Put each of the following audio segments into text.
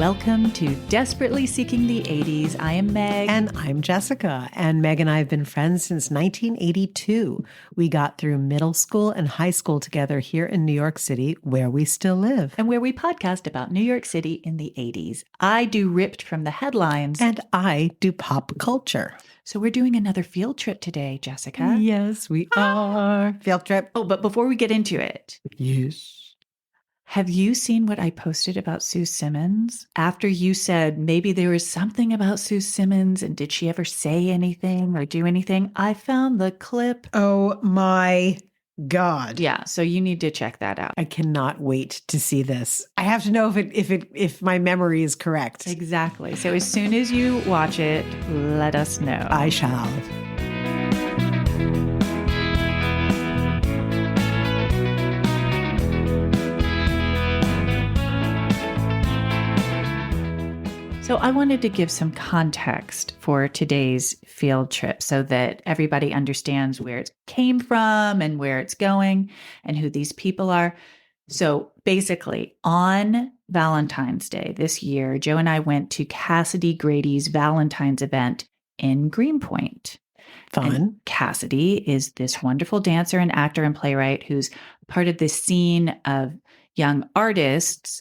Welcome to Desperately Seeking the 80s. I am Meg. And I'm Jessica. And Meg and I have been friends since 1982. We got through middle school and high school together here in New York City, where we still live. And where we podcast about New York City in the 80s. I do Ripped from the Headlines. And I do pop culture. So we're doing another field trip today, Jessica. Yes, we are. Field trip. Oh, but before we get into it. Yes. Have you seen what I posted about Sue Simmons? After you said maybe there was something about Sue Simmons and did she ever say anything or do anything? I found the clip. Oh my God. Yeah, so you need to check that out. I cannot wait to see this. I have to know if my memory is correct. Exactly. So as soon as you watch it, let us know. I shall. So I wanted to give some context for today's field trip so that everybody understands where it came from and where it's going and who these people are. So basically, on Valentine's Day this year, Joe and I went to Cassidy Grady's Valentine's event in Greenpoint. Fun. And Cassidy is this wonderful dancer and actor and playwright who's part of this scene of young artists,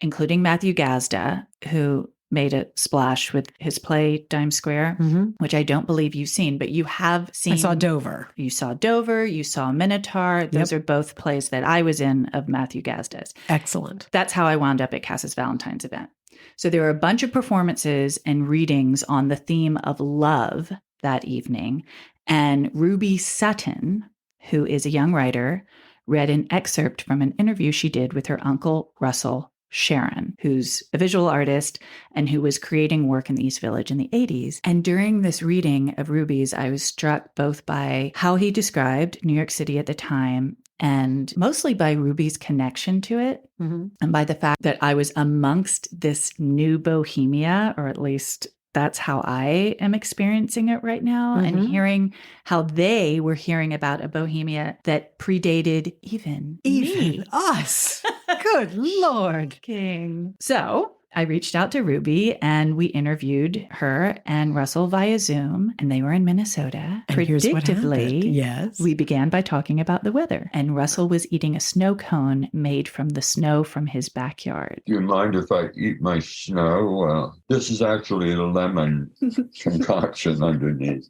including Matthew Gazda, who made a splash with his play Dime Square, which I don't believe you've seen, but you have seen. I saw Dover. You saw Dover, you saw Minotaur. Those are both plays that I was in of Matthew Gazda's. Excellent. That's how I wound up at Cass's Valentine's event. So there were a bunch of performances and readings on the theme of love that evening. And Ruby Sutton, who is a young writer, read an excerpt from an interview she did with her uncle, Russell Sharon, who's a visual artist and who was creating work in the East Village in the 80s. And during this reading of Ruby's, I was struck both by how he described New York City at the time and mostly by Ruby's connection to it and by the fact that I was amongst this new Bohemia, or at least that's how I am experiencing it right now, and hearing how they were hearing about a Bohemia that predated even me. Us. Good Lord. King. So I reached out to Ruby and we interviewed her and Russell via Zoom, and they were in Minnesota. And here's what happened. Predictably, yes, we began by talking about the weather, and Russell was eating a snow cone made from the snow from his backyard. Do you mind if I eat my snow? This is actually a lemon concoction underneath.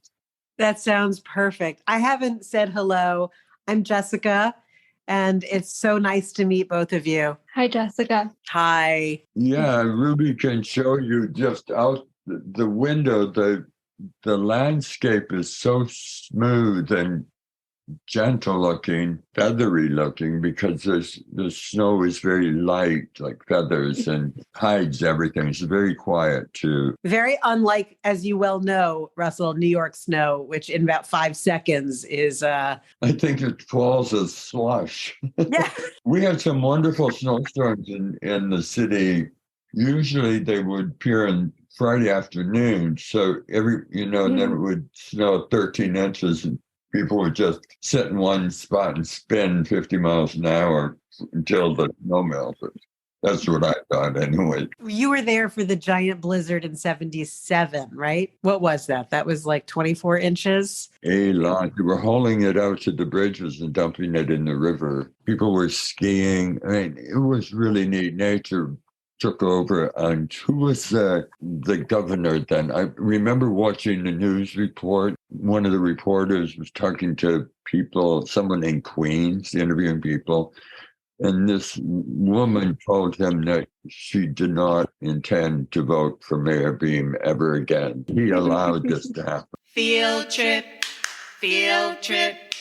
That sounds perfect. I haven't said hello. I'm Jessica. And it's so nice to meet both of you. Hi, Jessica. Hi. Yeah, Ruby can show you just out the window. The landscape is so smooth and gentle looking, feathery looking, because the snow is very light, like feathers, and hides everything. It's very quiet too. Very unlike, as you well know, Russell, New York snow, which in about 5 seconds is I think it falls as slush. Yeah. We had some wonderful snowstorms in the city. Usually they would appear on Friday afternoon. So and then it would snow 13 inches and people would just sit in one spot and spin 50 miles an hour until the snow melted. That's what I thought anyway. You were there for the giant blizzard in 77, right? What was that? That was like 24 inches? A lot. They were hauling it out to the bridges and dumping it in the river. People were skiing. I mean, it was really neat. Nature took over. And who was the governor then? I remember watching the news report. One of the reporters was talking to people, someone in Queens, interviewing people. And this woman told him that she did not intend to vote for Mayor Beam ever again. He allowed this to happen. Field trip, field trip,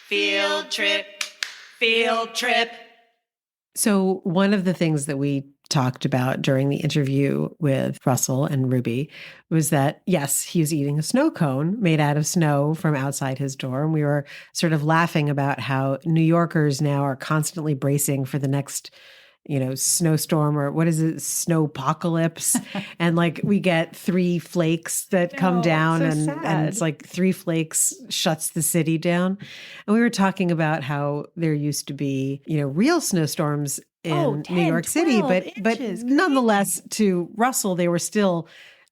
field trip, field trip. So one of the things that we talked about during the interview with Russell and Ruby was that, yes, he was eating a snow cone made out of snow from outside his door. And we were sort of laughing about how New Yorkers now are constantly bracing for the next, snowstorm, or what is it, snowpocalypse. And like we get 3 flakes that come down and it's like 3 flakes shuts the city down. And we were talking about how there used to be, real snowstorms in 10, New York City, 12 but inches. nonetheless, to Russell, they were still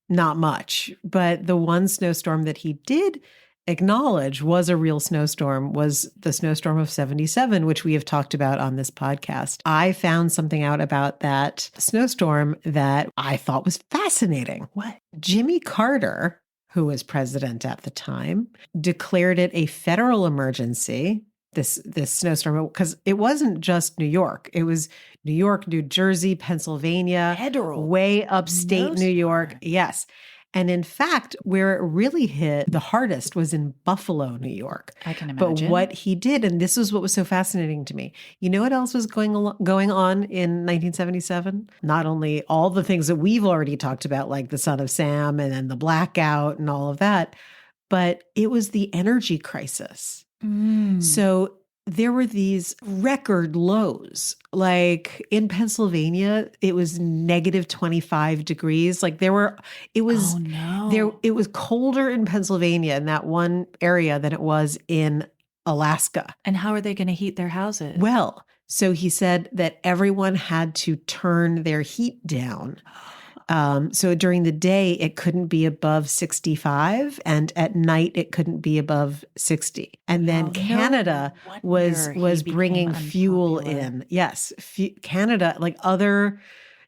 not much. But the one snowstorm that he did acknowledge was a real snowstorm was the snowstorm of 77, which we have talked about on this podcast. I found something out about that snowstorm that I thought was fascinating. What? Jimmy Carter, who was president at the time, declared it a federal emergency, this snowstorm, because it wasn't just New York. It was New York, New Jersey, Pennsylvania, Federal. way upstate New York. Snowstorm. Yes. And in fact, where it really hit the hardest was in Buffalo, New York. I can But imagine. what he did, and this is what was so fascinating to me, you know what else was going on in 1977? Not only all the things that we've already talked about, like the Son of Sam and then the blackout and all of that, but it was the energy crisis. So there were these record lows. Like in Pennsylvania, it was negative 25 degrees. Like it was Oh, no. it was colder in Pennsylvania in that one area than it was in Alaska. And how are they going to heat their houses? Well, so he said that everyone had to turn their heat down. So during the day, it couldn't be above 65, and at night, it couldn't be above 60. And then Oh, no Canada was wonder he bringing became fuel unpopular. in. Yes, Canada, like other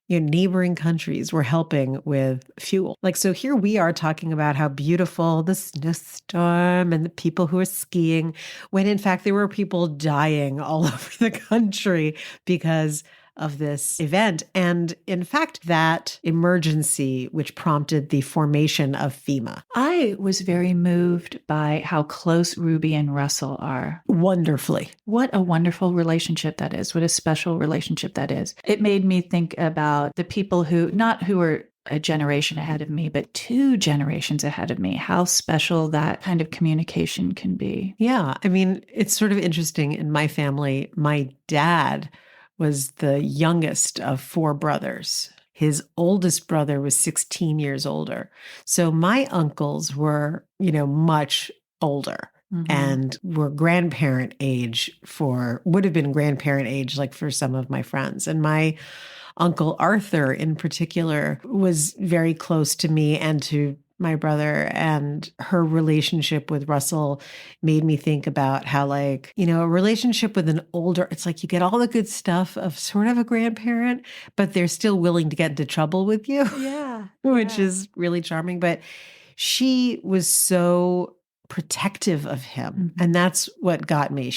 neighboring countries were helping with fuel. Like, so here we are talking about how beautiful the snowstorm and the people who are skiing, when in fact there were people dying all over the country because of this event. And in fact, that emergency, which prompted the formation of FEMA. I was very moved by how close Ruby and Russell are. Wonderfully. What a wonderful relationship that is. What a special relationship that is. It made me think about the people who were a generation ahead of me, but 2 generations ahead of me, how special that kind of communication can be. Yeah. I mean, it's sort of interesting in my family. My dad was the youngest of 4 brothers. His oldest brother was 16 years older. So my uncles were, much older and were grandparent age would have been grandparent age, like for some of my friends. And my Uncle Arthur in particular was very close to me and to my brother, and her relationship with Russell made me think about how, a relationship with an older, it's like you get all the good stuff of sort of a grandparent, but they're still willing to get into trouble with you. Yeah. Which is really charming. But she was so protective of him. And that's what got me.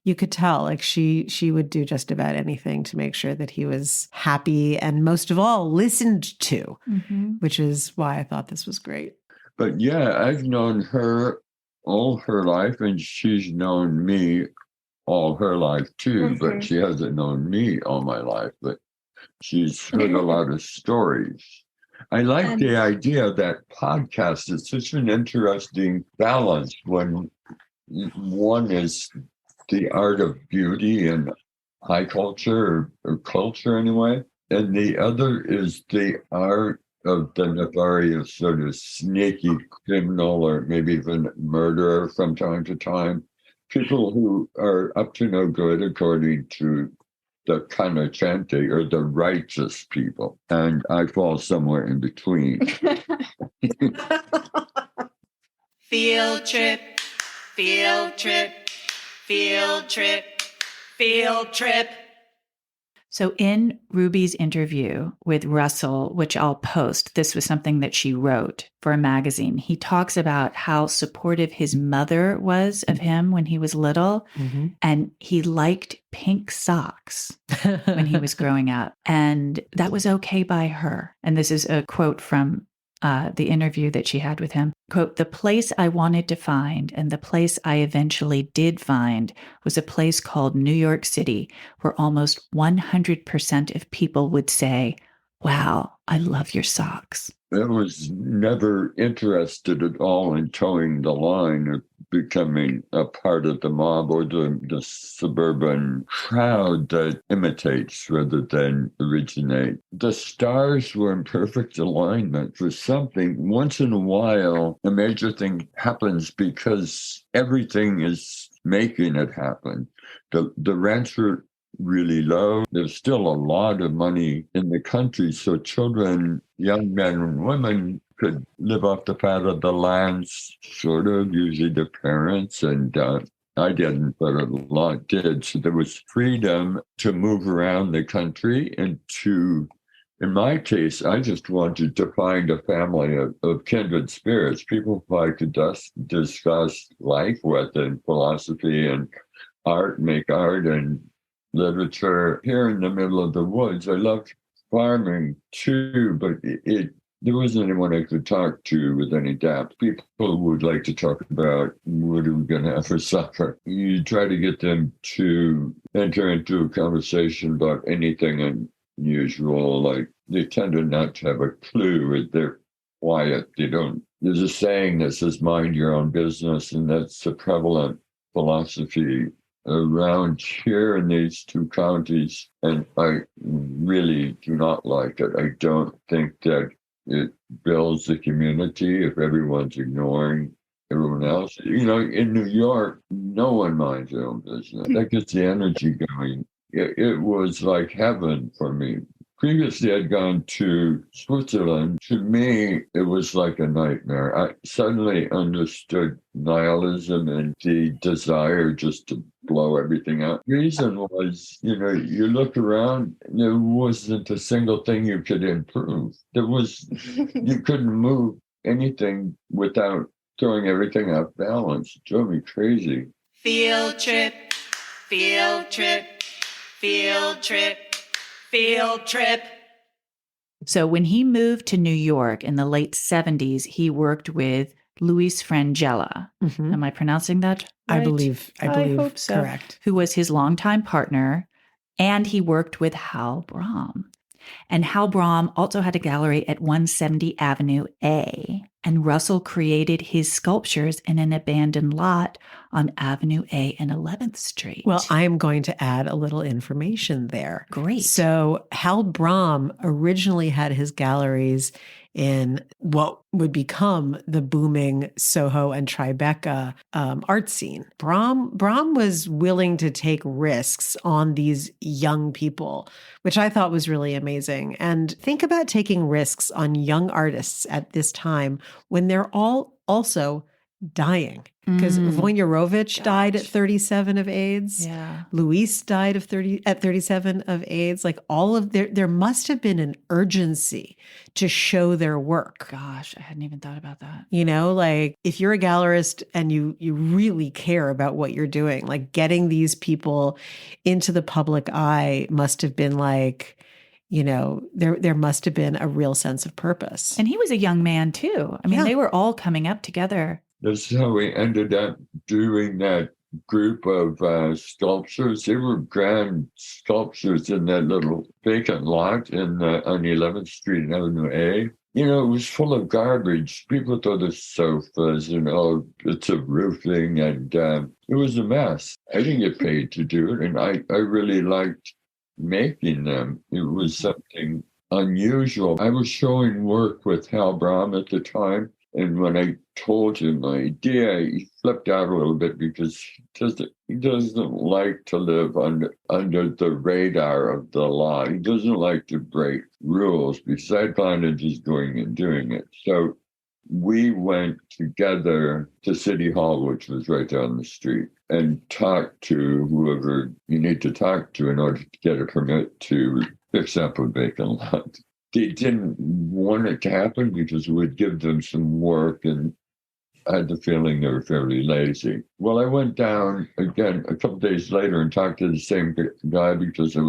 You could tell, she would do just about anything to make sure that he was happy and most of all listened to, which is why I thought this was great. But yeah, I've known her all her life, and she's known me all her life too, but she hasn't known me all my life, but she's heard a lot of stories. I like the idea that podcast is such an interesting balance when one is the art of beauty and high culture or culture anyway. And the other is the art of the nefarious sort of sneaky criminal or maybe even murderer from time to time. People who are up to no good according to the Kanachante or the righteous people. And I fall somewhere in between. Field trip, field trip. Field trip, field trip. So in Ruby's interview with Russell, which I'll post, this was something that she wrote for a magazine. He talks about how supportive his mother was of him when he was little. And he liked pink socks when he was growing up. And that was okay by her. And this is a quote from the interview that she had with him. Quote, "The place I wanted to find and the place I eventually did find was a place called New York City, where almost 100% of people would say, 'Wow, I love your socks.'" I was never interested at all in towing the line or becoming a part of the mob or the suburban crowd that imitates rather than originate. The stars were in perfect alignment for something. Once in a while, a major thing happens because everything is making it happen. The rancher really low. There's still a lot of money in the country. So children, young men and women could live off the fat of the lands, sort of, usually their parents. And I didn't, but a lot did. So there was freedom to move around the country and to, in my case, I just wanted to find a family of kindred spirits, people who I could discuss life with and philosophy and art, make art and literature here in the middle of the woods. I loved farming too, but there wasn't anyone I could talk to with any depth. People would like to talk about what are we going to have for supper. You try to get them to enter into a conversation about anything unusual. Like they tend to not to have a clue. They're quiet. They don't. There's a saying that says "mind your own business," and that's a prevalent philosophy around here in these two counties, and I really do not like it. I don't think that it builds the community if everyone's ignoring everyone else. You know, in New York, no one minds their own business. That gets the energy going. It was like heaven for me. Previously, I'd gone to Switzerland. To me, it was like a nightmare. I suddenly understood nihilism and the desire just to blow everything up. The reason was, you know, you look around, there wasn't a single thing you could improve. You couldn't move anything without throwing everything off balance. It drove me crazy. Field trip, field trip, field trip. Field trip. So when he moved to New York in the late 70s, he worked with Luis Frangella. Mm-hmm. Am I pronouncing that right? I believe hope so. Correct. Who was his longtime partner, and he worked with Hal Brahm. And Hal Brahm also had a gallery at 170 Avenue A. And Russell created his sculptures in an abandoned lot on Avenue A and 11th Street. Well, I am going to add a little information there. Great. So Hal Brahm originally had his galleries in what would become the booming Soho and Tribeca art scene. Brahm was willing to take risks on these young people, which I thought was really amazing. And think about taking risks on young artists at this time when they're all also dying. Because Wojnarowicz died at 37 of AIDS. Yeah. Luis died at 37 of AIDS. Like all of there must have been an urgency to show their work. Gosh, I hadn't even thought about that. You know, like if you're a gallerist and you really care about what you're doing, like getting these people into the public eye must have been like, you know, there must have been a real sense of purpose. And he was a young man too. I mean, They were all coming up together. That's how we ended up doing that group of sculptures. They were grand sculptures in that little vacant lot on 11th Street and Avenue A. You know, it was full of garbage. People thought of sofas and all bits of roofing, and it was a mess. I didn't get paid to do it, and I really liked making them. It was something unusual. I was showing work with Hal Brahm at the time. And when I told him my idea, he flipped out a little bit because he doesn't like to live under the radar of the law. He doesn't like to break rules because I planned just going and doing it. So we went together to City Hall, which was right down the street, and talked to whoever you need to talk to in order to get a permit to fix up a vacant lot. They didn't want it to happen because it would give them some work, and I had the feeling they were fairly lazy. Well, I went down again a couple of days later and talked to the same guy because I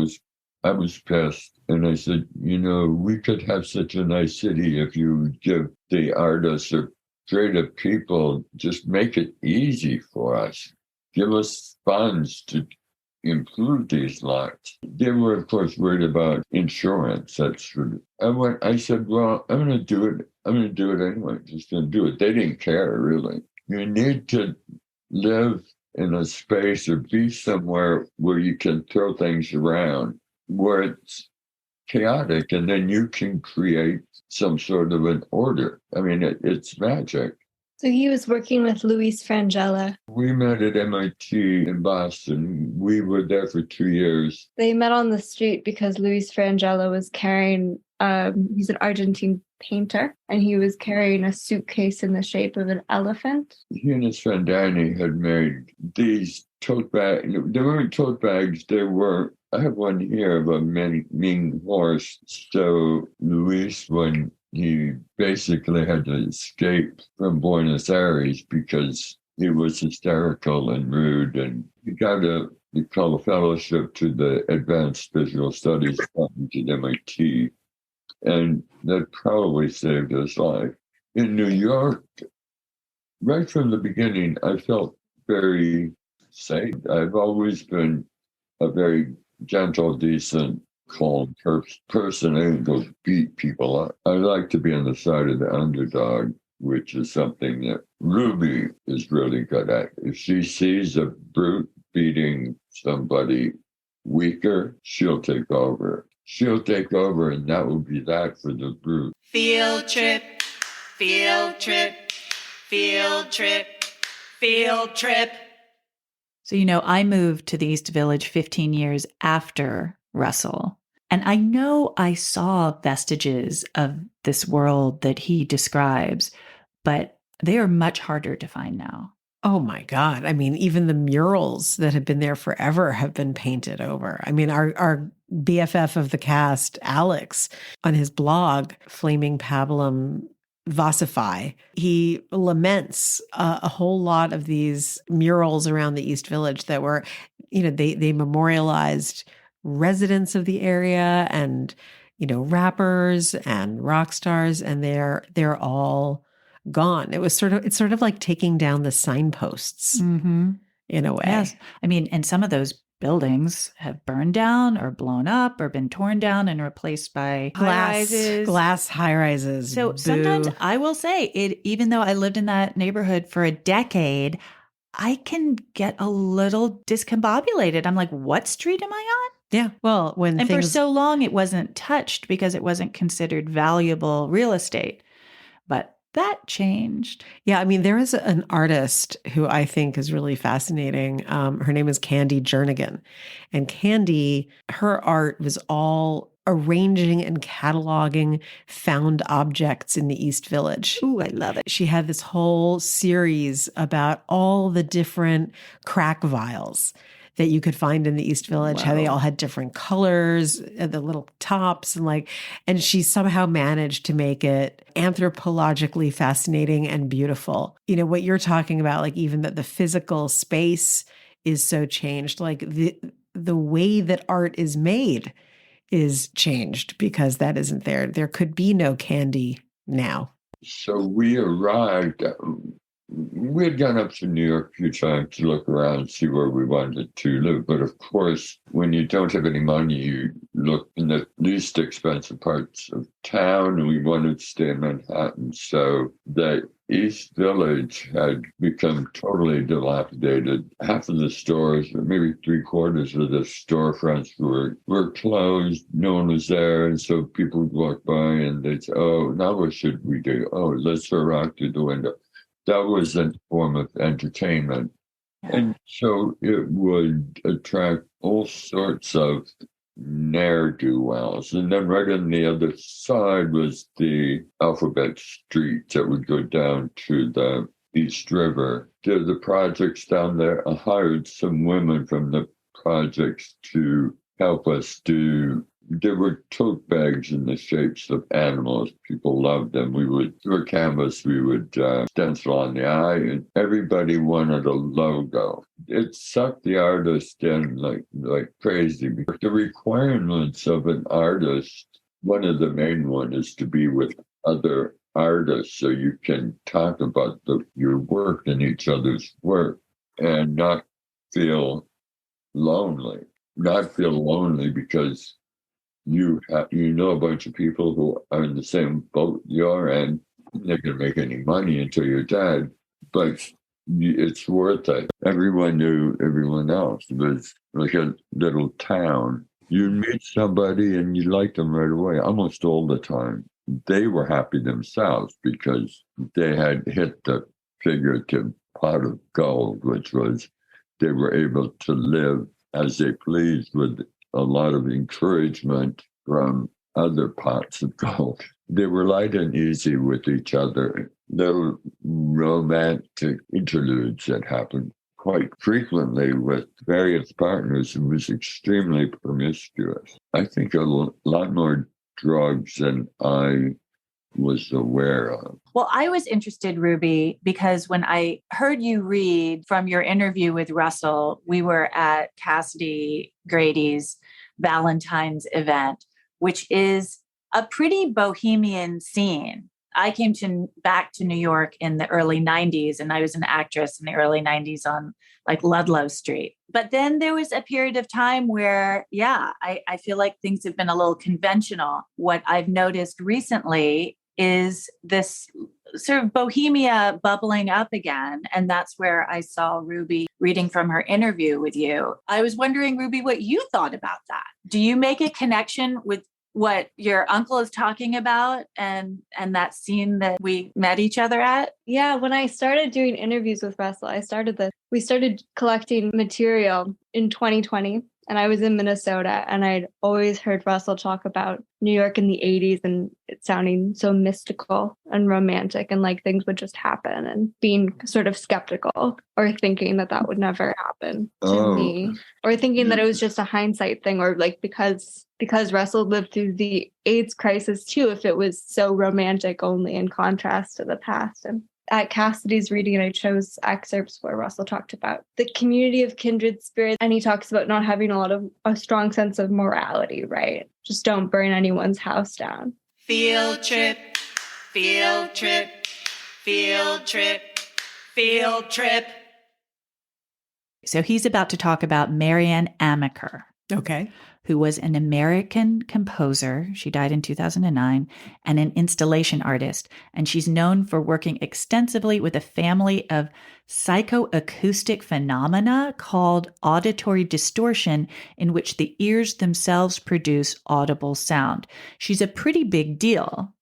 was pissed. And I said, you know, we could have such a nice city if you would give the artists or creative people, just make it easy for us. Give us funds to improve these lots. They were, of course, worried about insurance. That's true. I said, well, I'm going to do it. I'm going to do it anyway. Just going to do it. They didn't care, really. You need to live in a space or be somewhere where you can throw things around, where it's chaotic, and then you can create some sort of an order. I mean, it's magic. So he was working with Luis Frangella. We met at MIT in Boston. We were there for 2 years. They met on the street because Luis Frangella was carrying, he's an Argentine painter, and he was carrying a suitcase in the shape of an elephant. He and his friend Danny had made these tote bags. They weren't tote bags, they were, I have one here of a Ming horse. So Luis, when he basically had to escape from Buenos Aires because he was hysterical and rude, and he got a fellowship to the Advanced Visual Studies Department at MIT, and that probably saved his life. In New York, right from the beginning, I felt very safe. I've always been a very gentle, decent, calm person. I didn't go beat people up. I like to be on the side of the underdog, which is something that Ruby is really good at. If she sees a brute beating somebody weaker, she'll take over. She'll take over, and that will be that for the brute. Field trip, field trip, field trip, field trip. So, I moved to the East Village 15 years after Russell. And I know I saw vestiges of this world that he describes, but they are much harder to find now. Oh my God. I mean, even the murals that have been there forever have been painted over. I mean, our BFF of the cast, Alex, on his blog, Flaming Pablum Vosify, he laments a whole lot of these murals around the East Village that were, they memorialized residents of the area and, rappers and rock stars, and they're all gone. It's sort of like taking down the signposts in a way. Yes. I mean, and some of those buildings have burned down or blown up or been torn down and replaced by glass high rises. So sometimes I will say it, even though I lived in that neighborhood for a decade, I can get a little discombobulated. I'm like, what street am I on? Yeah. Well, for so long it wasn't touched because it wasn't considered valuable real estate. But that changed. Yeah. I mean, there is an artist who I think is really fascinating. Her name is Candy Jernigan. And Candy, her art was all arranging and cataloging found objects in the East Village. Ooh, I love it. She had this whole series about all the different crack vials that you could find in the East Village, how they all had different colors, the little tops, and she somehow managed to make it anthropologically fascinating and beautiful. What you're talking about, even that the physical space is so changed, the way that art is made is changed because that isn't there. There could be no Candy now. So we arrived. We had gone up to New York a few times to look around and see where we wanted to live. But of course, when you don't have any money, you look in the least expensive parts of town, and we wanted to stay in Manhattan. So the East Village had become totally dilapidated. Half of the stores, or maybe 3/4 of the storefronts were closed. No one was there. And so people would walk by and they'd say, oh, now what should we do? Oh, let's throw a rock through the window. That was a form of entertainment. And so it would attract all sorts of ne'er-do-wells. And then right on the other side was the Alphabet Street that would go down to the East River. The projects down there, I hired some women from the projects to help us do. There were tote bags in the shapes of animals. People loved them. We would, through a canvas, we would stencil on the eye, and everybody wanted a logo. It sucked the artist in like crazy. Because the requirements of an artist, one of the main ones is to be with other artists so you can talk about your work and each other's work and not feel lonely. Not feel lonely because you know a bunch of people who are in the same boat you're in. They're going to make any money until you're dead, but it's worth it. Everyone knew everyone else. It was like a little town. You meet somebody and you like them right away, almost all the time. They were happy themselves because they had hit the figurative pot of gold, which was they were able to live as they pleased with a lot of encouragement from other pots of gold. They were light and easy with each other. Little romantic interludes that happened quite frequently with various partners and was extremely promiscuous. I think a lot more drugs than I was aware of. Well, I was interested, Ruby, because when I heard you read from your interview with Russell, we were at Cassidy Grady's Valentine's event, which is a pretty bohemian scene. I came back to New York in the early 90s, and I was an actress in the early 90s on like Ludlow Street. But then there was a period of time where, I feel like things have been a little conventional. What I've noticed recently is this sort of Bohemia bubbling up again. And that's where I saw Ruby reading from her interview with you. I was wondering, Ruby, what you thought about that. Do you make a connection with what your uncle is talking about and that scene that we met each other at? Yeah, when I started doing interviews with Russell, we started collecting material in 2020, and I was in Minnesota, and I'd always heard Russell talk about New York in the 80s and it sounding so mystical and romantic, and like things would just happen, and being sort of skeptical or thinking that would never happen to me, or thinking that it was just a hindsight thing, or like because Russell lived through the AIDS crisis too, if it was so romantic only in contrast to the past. And at Cassidy's reading, I chose excerpts where Russell talked about the community of kindred spirits, and he talks about not having a strong sense of morality, right? Just don't burn anyone's house down. Field trip, field trip, field trip, field trip. So he's about to talk about Marianne Amaker. Okay. Who was an American composer. She died in 2009, and an installation artist. And she's known for working extensively with a family of psychoacoustic phenomena called auditory distortion, in which the ears themselves produce audible sound. She's a pretty big deal.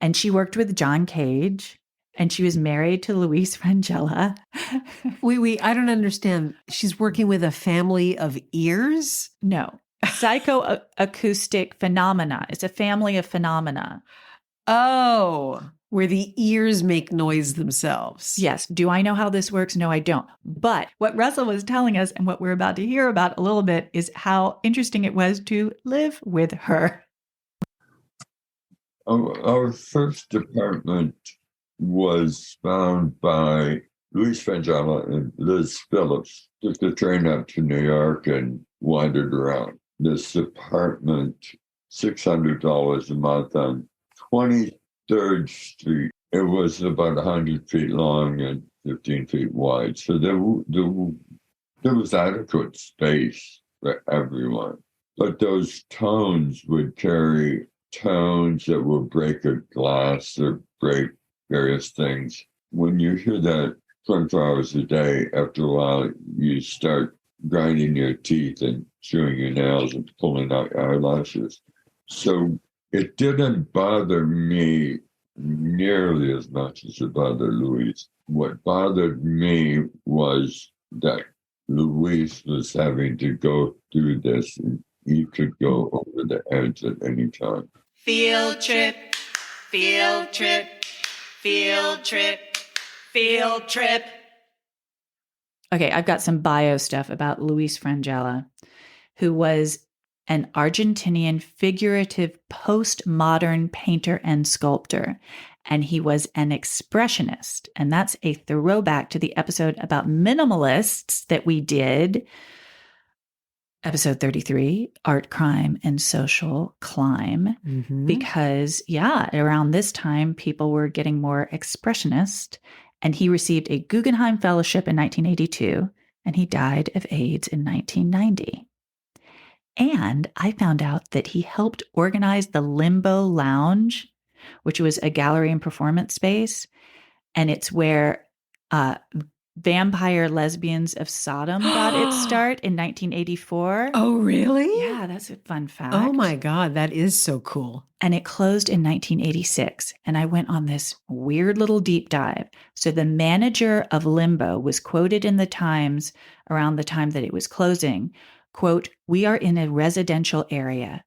And she worked with John Cage. And she was married to Luis Frangella. Wait, I don't understand. She's working with a family of ears? No. Psychoacoustic phenomena. It's a family of phenomena. Oh, where the ears make noise themselves. Yes. Do I know how this works? No, I don't. But what Russell was telling us, and what we're about to hear about a little bit, is how interesting it was to live with her. Our first apartment was found by Luis Frangella and Liz Phillips. Took the train up to New York and wandered around. This apartment, $600 a month on 23rd Street. It was about 100 feet long and 15 feet wide. So there was adequate space for everyone. But those tones would carry tones that will break a glass or break various things. When you hear that 24 hours a day, after a while, you start grinding your teeth and chewing your nails and pulling out your eyelashes. So it didn't bother me nearly as much as it bothered Luis. What bothered me was that Luis was having to go through this, and he could go over the edge at any time. Field trip, field trip. Field trip, field trip. Okay, I've got some bio stuff about Luis Frangella, who was an Argentinian figurative postmodern painter and sculptor. And he was an expressionist. And that's a throwback to the episode about minimalists that we did. Episode 33, Art, Crime, and Social Climb. Mm-hmm. Because, around this time, people were getting more expressionist. And he received a Guggenheim Fellowship in 1982, and he died of AIDS in 1990. And I found out that he helped organize the Limbo Lounge, which was a gallery and performance space. And it's where Vampire Lesbians of Sodom got its start in 1984. Oh, really? Yeah, that's a fun fact. Oh my God, that is so cool. And it closed in 1986. And I went on this weird little deep dive. So the manager of Limbo was quoted in the Times around the time that it was closing. Quote, "We are in a residential area.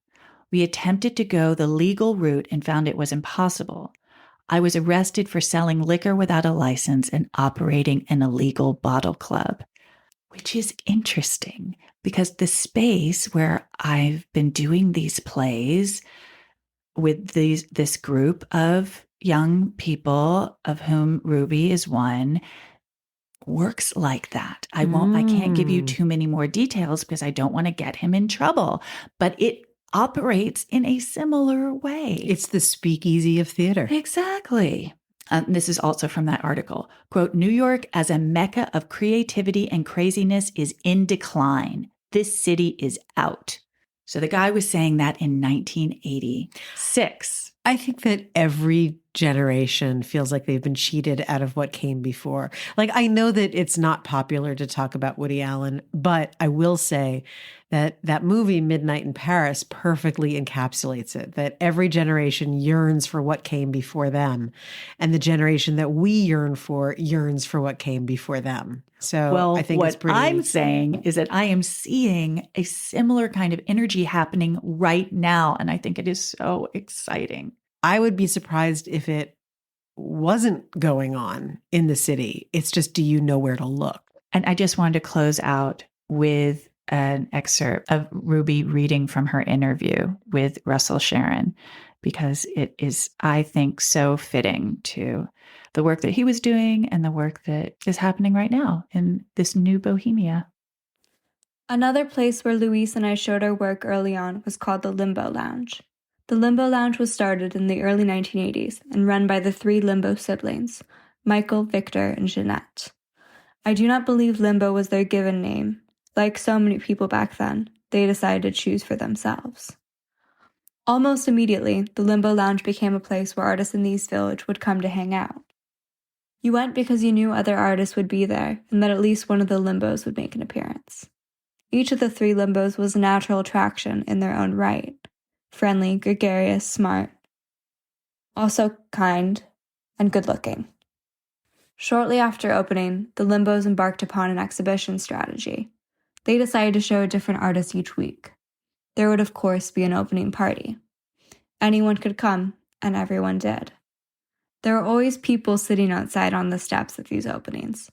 We attempted to go the legal route and found it was impossible. I was arrested for selling liquor without a license and operating an illegal bottle club," which is interesting because the space where I've been doing these plays with this group of young people, of whom Ruby is one, works like that. I can't give you too many more details because I don't want to get him in trouble, but it operates in a similar way. It's the speakeasy of theater. Exactly. This is also from that article. Quote, "New York as a mecca of creativity and craziness is in decline. This city is out." So the guy was saying that in 1986. I think that every generation feels like they've been cheated out of what came before. Like, I know that it's not popular to talk about Woody Allen, but I will say that that movie, Midnight in Paris, perfectly encapsulates it, that every generation yearns for what came before them. And the generation that we yearn for yearns for what came before them. So well, I think what it's pretty... I'm saying is that I am seeing a similar kind of energy happening right now. And I think it is so exciting. I would be surprised if it wasn't going on in the city. It's just, do you know where to look? And I just wanted to close out with an excerpt of Ruby reading from her interview with Russell Sharon, because it is, I think, so fitting to the work that he was doing and the work that is happening right now in this new Bohemia. Another place where Louise and I showed our work early on was called the Limbo Lounge. The Limbo Lounge was started in the early 1980s and run by the 3 Limbo siblings, Michael, Victor, and Jeanette. I do not believe Limbo was their given name. Like so many people back then, they decided to choose for themselves. Almost immediately, the Limbo Lounge became a place where artists in the East Village would come to hang out. You went because you knew other artists would be there and that at least one of the Limbos would make an appearance. Each of the 3 Limbos was a natural attraction in their own right. Friendly, gregarious, smart. Also kind and good-looking. Shortly after opening, the Limbos embarked upon an exhibition strategy. They decided to show a different artist each week. There would, of course, be an opening party. Anyone could come, and everyone did. There were always people sitting outside on the steps at these openings,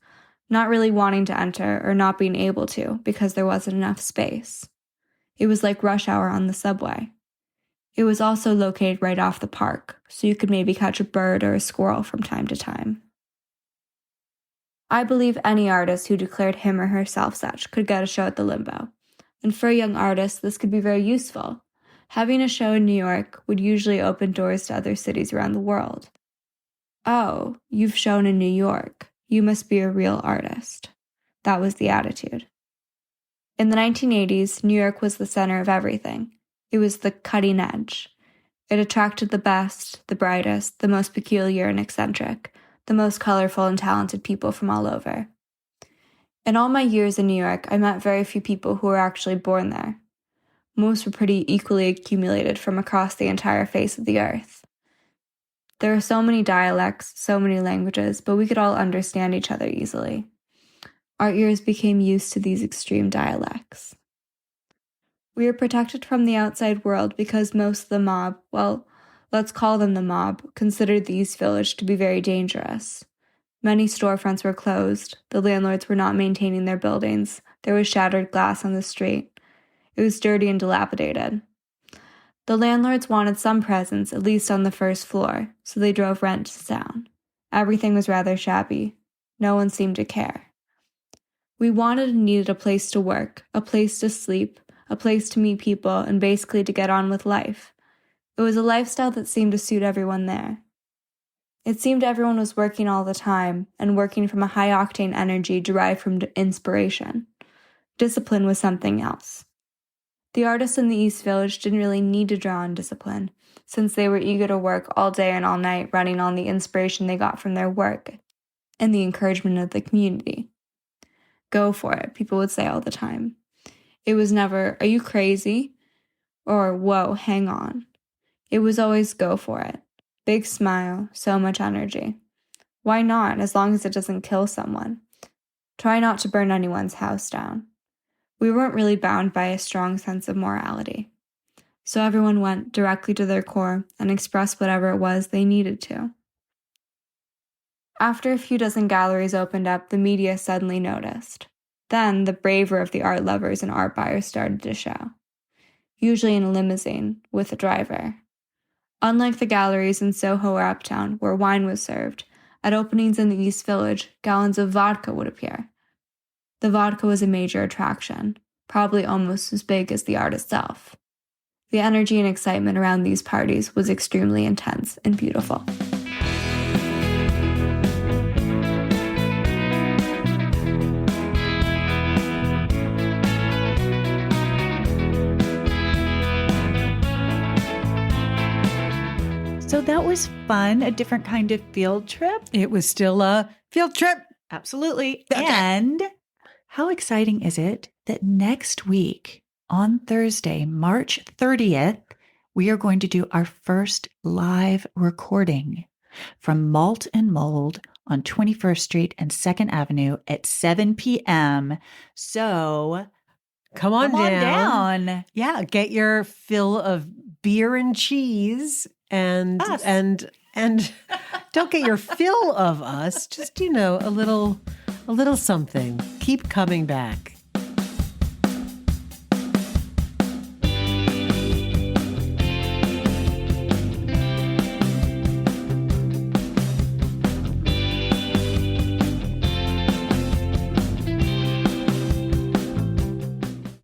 not really wanting to enter or not being able to because there wasn't enough space. It was like rush hour on the subway. It was also located right off the park, so you could maybe catch a bird or a squirrel from time to time. I believe any artist who declared him or herself such could get a show at the Limbo, and for a young artist, this could be very useful. Having a show in New York would usually open doors to other cities around the world. Oh, you've shown in New York. You must be a real artist. That was the attitude. In the 1980s, New York was the center of everything. It was the cutting edge. It attracted the best, the brightest, the most peculiar and eccentric, the most colorful and talented people from all over. In all my years in New York, I met very few people who were actually born there. Most were pretty equally accumulated from across the entire face of the earth. There are so many dialects, so many languages, but we could all understand each other easily. Our ears became used to these extreme dialects. We are protected from the outside world because most of the mob, well, let's call them the mob, considered the East Village to be very dangerous. Many storefronts were closed. The landlords were not maintaining their buildings. There was shattered glass on the street. It was dirty and dilapidated. The landlords wanted some presence, at least on the first floor, so they drove rents down. Everything was rather shabby. No one seemed to care. We wanted and needed a place to work, a place to sleep, a place to meet people, and basically to get on with life. It was a lifestyle that seemed to suit everyone there. It seemed everyone was working all the time, and working from a high-octane energy derived from inspiration. Discipline was something else. The artists in the East Village didn't really need to draw on discipline, since they were eager to work all day and all night running on the inspiration they got from their work and the encouragement of the community. Go for it, people would say all the time. It was never, are you crazy? Or, whoa, hang on. It was always go for it. Big smile, so much energy. Why not, as long as it doesn't kill someone? Try not to burn anyone's house down. We weren't really bound by a strong sense of morality. So everyone went directly to their core and expressed whatever it was they needed to. After a few dozen galleries opened up, the media suddenly noticed. Then the braver of the art lovers and art buyers started to show, usually in a limousine with a driver. Unlike the galleries in Soho or Uptown, where wine was served, at openings in the East Village, gallons of vodka would appear. The vodka was a major attraction, probably almost as big as the art itself. The energy and excitement around these parties was extremely intense and beautiful. So that was fun, a different kind of field trip. It was still a field trip. Absolutely. Okay. And how exciting is it that next week, on Thursday, March 30th, we are going to do our first live recording from Malt and Mold on 21st Street and 2nd Avenue at 7 p.m. So Come on down. Yeah, get your fill of beer and cheese and Us. and don't get your fill of us. Just, a little something. Keep coming back.